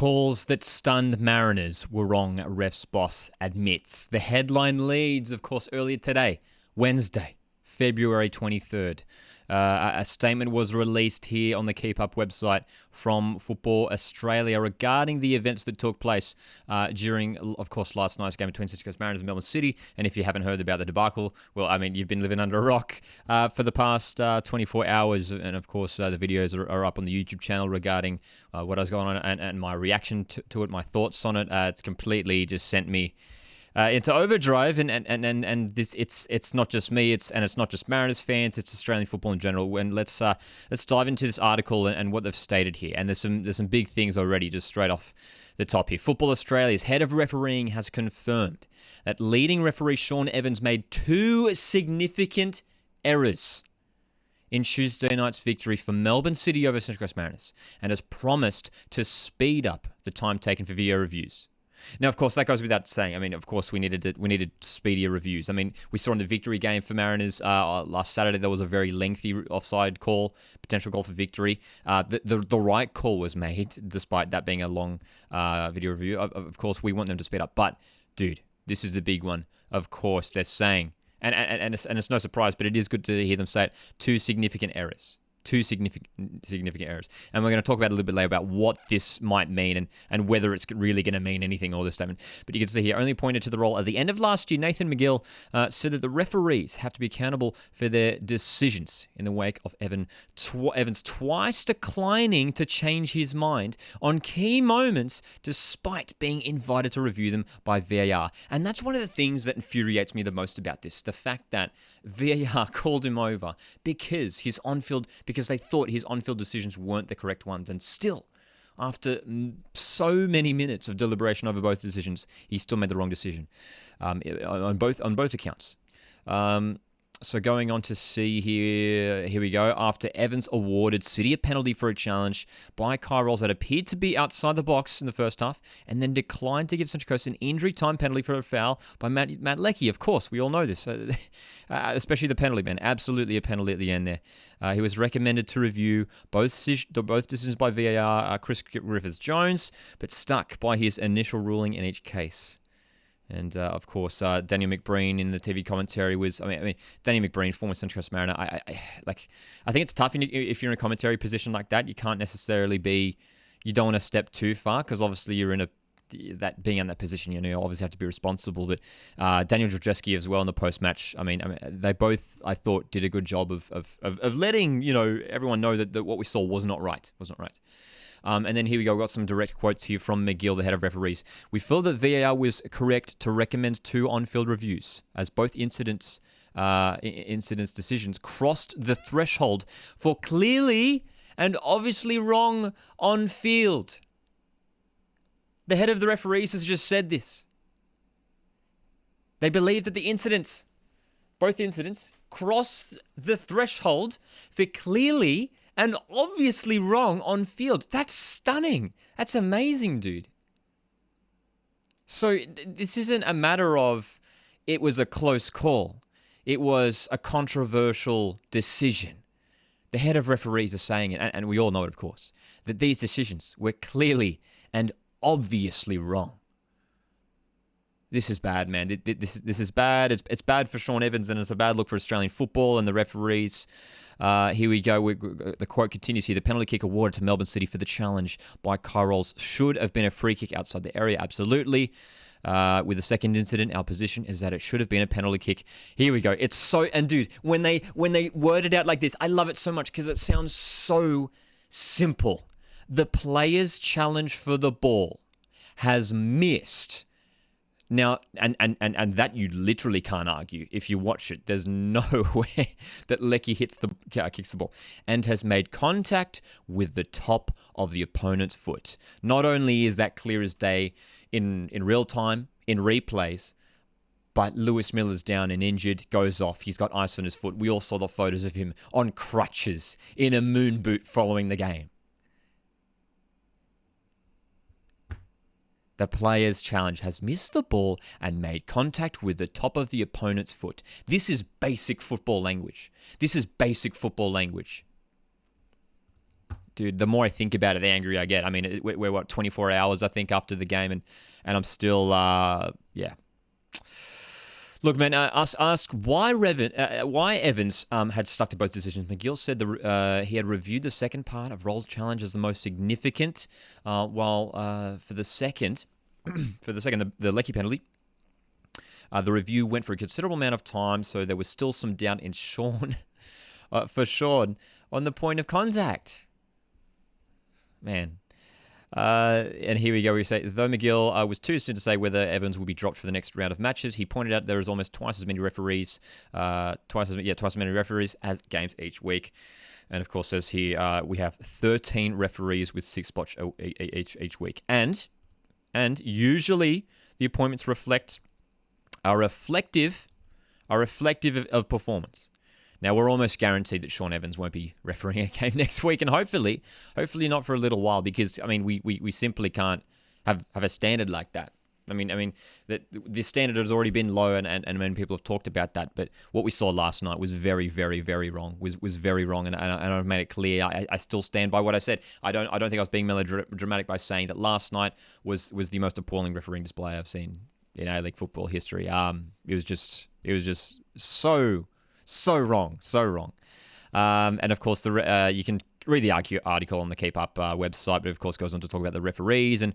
Calls that stunned Mariners were wrong, refs boss admits. The headline leads, of course, earlier today, Wednesday, February 23rd. A statement was released here on the Keep Up website from Football Australia regarding the events that took place during, of course, last night's game between Central Coast Mariners and Melbourne City. And if you haven't heard about the debacle, well, I mean, you've been living under a rock for the past 24 hours. And, of course, the videos are up on the YouTube channel regarding what was going on and my reaction to it, my thoughts on it. It's completely just sent me into overdrive, and this it's not just me, it's not just Mariners fans, it's Australian football in general. And let's dive into this article and what they've stated here. And there's some big things already, just straight off the top here. Football Australia's head of refereeing has confirmed that leading referee Sean Evans made 2 significant errors in Tuesday night's victory for Melbourne City over Central Coast Mariners, and has promised to speed up the time taken for VAR reviews. Now, of course, that goes without saying. I mean, of course, we needed speedier reviews. I mean, we saw in the victory game for Mariners last Saturday, there was a very lengthy offside call, potential goal for victory. The right call was made, despite that being a long video review. Of course, we want them to speed up. But, dude, this is the big one. Of course, they're saying, and it's no surprise, but it is good to hear them say it, 2 significant errors. 2 significant errors. And we're going to talk about a little bit later about what this might mean and whether it's really going to mean anything, all this statement. But you can see here, only pointed to the role at the end of last year, Nathan McGill said that the referees have to be accountable for their decisions in the wake of Evans twice declining to change his mind on key moments despite being invited to review them by VAR. And that's one of the things that infuriates me the most about this, the fact that VAR called him over because they thought his on-field decisions weren't the correct ones. And still, after so many minutes of deliberation over both decisions, he still made the wrong decision on both accounts. So going on to see here we go. After Evans awarded City a penalty for a challenge by Kye Rolls that appeared to be outside the box in the first half, and then declined to give Central Coast an injury time penalty for a foul by Matt Leckie. Of course, we all know this, especially the penalty, man. Absolutely a penalty at the end there. He was recommended to review both decisions by VAR, Chris Griffiths-Jones, but stuck by his initial ruling in each case. And, of course, Daniel McBreen in the TV commentary was... I mean, Daniel McBreen, former Central Coast Mariner, I think it's tough if you're in a commentary position like that. You can't necessarily be... You don't want to step too far, because obviously you're in being in that position, you obviously have to be responsible. But Daniel Drzeski as well in the post-match, I mean, they both, I thought, did a good job of letting, everyone know that what we saw was not right. And then here we go. We've got some direct quotes here from McGill, the head of referees. We feel that VAR was correct to recommend 2 on-field reviews, as both incidents decisions crossed the threshold for clearly and obviously wrong on-field. The head of the referees has just said this. They believe that both incidents, crossed the threshold for clearly and obviously wrong on field. That's stunning. That's amazing, dude. So this isn't a matter of it was a close call. It was a controversial decision. The head of referees are saying it, and we all know it, of course, that these decisions were clearly and obviously wrong. This is bad, man. This is bad. It's bad for Sean Evans, and it's a bad look for Australian football and the referees. Here we go. The quote continues here. The penalty kick awarded to Melbourne City for the challenge by Kye Rolls should have been a free kick outside the area. Absolutely. With the second incident, our position is that it should have been a penalty kick. Here we go. It's so... And dude, when they word it out like this, I love it so much because it sounds so simple. The player's challenge for the ball has missed... Now, and that you literally can't argue if you watch it. There's no way that Leckie kicks the ball and has made contact with the top of the opponent's foot. Not only is that clear as day in real time, in replays, but Lewis Miller's down and injured, goes off. He's got ice on his foot. We all saw the photos of him on crutches in a moon boot following the game. The player's challenge has missed the ball and made contact with the top of the opponent's foot. This is basic football language. dude, the more I think about it, the angrier I get. I mean, we're what, 24 hours, I think, after the game, and I'm still, yeah. Look, man, ask why Evans had stuck to both decisions. McGill said he had reviewed the second part of Roll's challenge as the most significant, while for the second, the Leckie penalty, the review went for a considerable amount of time, so there was still some doubt in Sean, for Sean, on the point of contact. Man. And here we go. We say, though McGill was too soon to say whether Evans will be dropped for the next round of matches, he pointed out there is almost twice as many referees, twice as many referees as games each week. And of course, says here we have 13 referees with 6 spots each week, and usually the appointments are reflective of performance. Now, we're almost guaranteed that Sean Evans won't be refereeing a game next week, and hopefully not for a little while, because, I mean, we simply can't have a standard like that. I mean, that the standard has already been low, and many people have talked about that, but what we saw last night was very, very, very wrong, was very wrong, and I've made it clear. I still stand by what I said. I don't think I was being melodramatic by saying that last night was the most appalling refereeing display I've seen in A-League football history. It was just so wrong. And of course, you can read the article on the Keep Up website, but of course goes on to talk about the referees and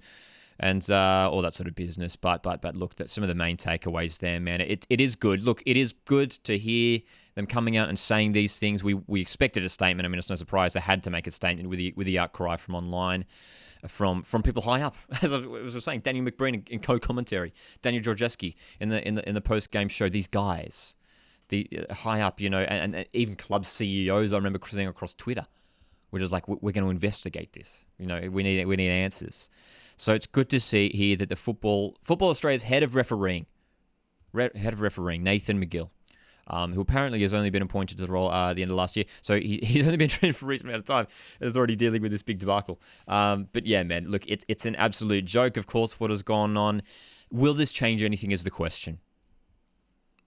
all that sort of business. But look, that's some of the main takeaways there, man. It is good. Look, it is good to hear them coming out and saying these things. We expected a statement. I mean, it's no surprise they had to make a statement with the outcry from online. From people high up, as I was saying, Daniel McBreen in co-commentary, Daniel Georgeski in the post-game show. These guys, the high up, and even club CEOs, I remember seeing across Twitter, which is like, we're going to investigate this. We need answers. So it's good to see here that the Football Australia's head of refereeing, Nathan McGill, who apparently has only been appointed to the role at the end of last year. So he's only been trained for a recent amount of time and is already dealing with this big debacle. But yeah, man, look, it's an absolute joke, of course, what has gone on. Will this change anything is the question.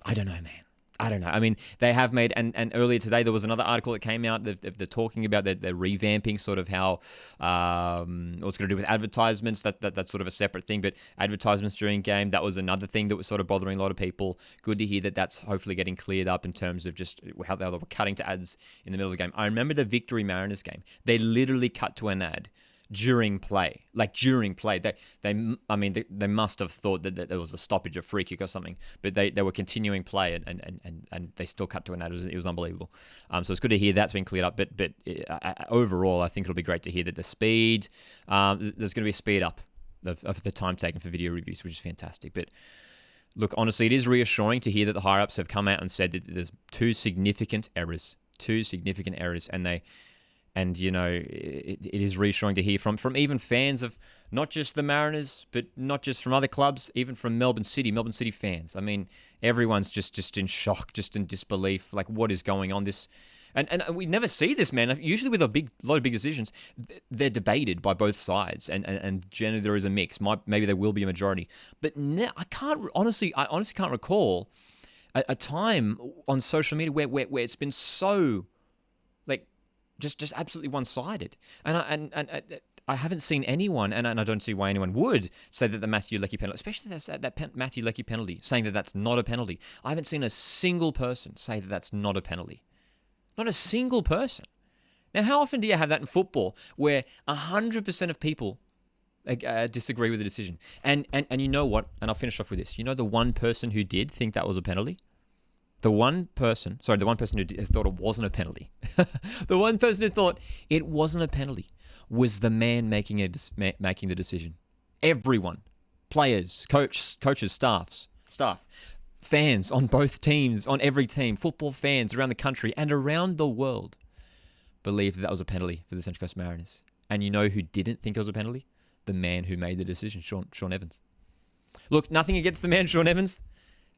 I don't know, man. I don't know. I mean, they have made, and earlier today there was another article that came out. They're talking about they're revamping sort of how what's going to do with advertisements. That's sort of a separate thing. But advertisements during game, that was another thing that was sort of bothering a lot of people. Good to hear that that's hopefully getting cleared up in terms of just how they were cutting to ads in the middle of the game. I remember the Victory Mariners game. They literally cut to an ad during play. They must have thought that there was a stoppage, a free kick or something, but they were continuing play and they still cut to an ad. It was unbelievable. So it's good to hear that's been cleared up. But overall, I think it'll be great to hear that the speed, there's going to be a speed up of the time taken for video reviews, which is fantastic. But look, honestly, it is reassuring to hear that the higher ups have come out and said that there's two significant errors, and it is reassuring to hear from even fans of not just the Mariners, but not just from other clubs, even from Melbourne City fans. I mean, everyone's just in shock, just in disbelief, like what is going on. And we never see this, man. Usually with a lot of big decisions, they're debated by both sides, and generally there is a mix. Maybe there will be a majority, but I honestly can't recall a time on social media where it's been so like just absolutely one-sided. And I haven't seen anyone, and I don't see why anyone would say that the Matthew Leckie penalty, especially that Matthew Leckie penalty, saying that that's not a penalty. I haven't seen a single person say that that's not a penalty. Not a single person. Now, how often do you have that in football where 100% of people disagree with the decision? And you know what? And I'll finish off with this. You know the one person who did think that was a penalty? The one person who thought it wasn't a penalty. The one person who thought it wasn't a penalty was the man making the decision. Everyone, players, coaches, staff, fans on both teams, on every team, football fans around the country and around the world believed that was a penalty for the Central Coast Mariners. And you know who didn't think it was a penalty? The man who made the decision, Sean Evans. Look, nothing against the man, Sean Evans.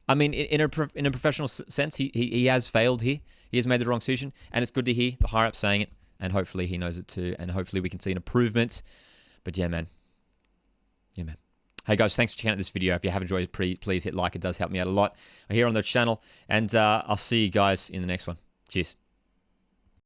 I mean, in a professional sense, he has failed here. He has made the wrong decision, and it's good to hear the higher up saying it, and hopefully he knows it too, and hopefully we can see an improvement. But yeah, man. Hey guys, thanks for checking out this video. If you have enjoyed it, please hit like. It does help me out a lot here on the channel, and I'll see you guys in the next one. Cheers.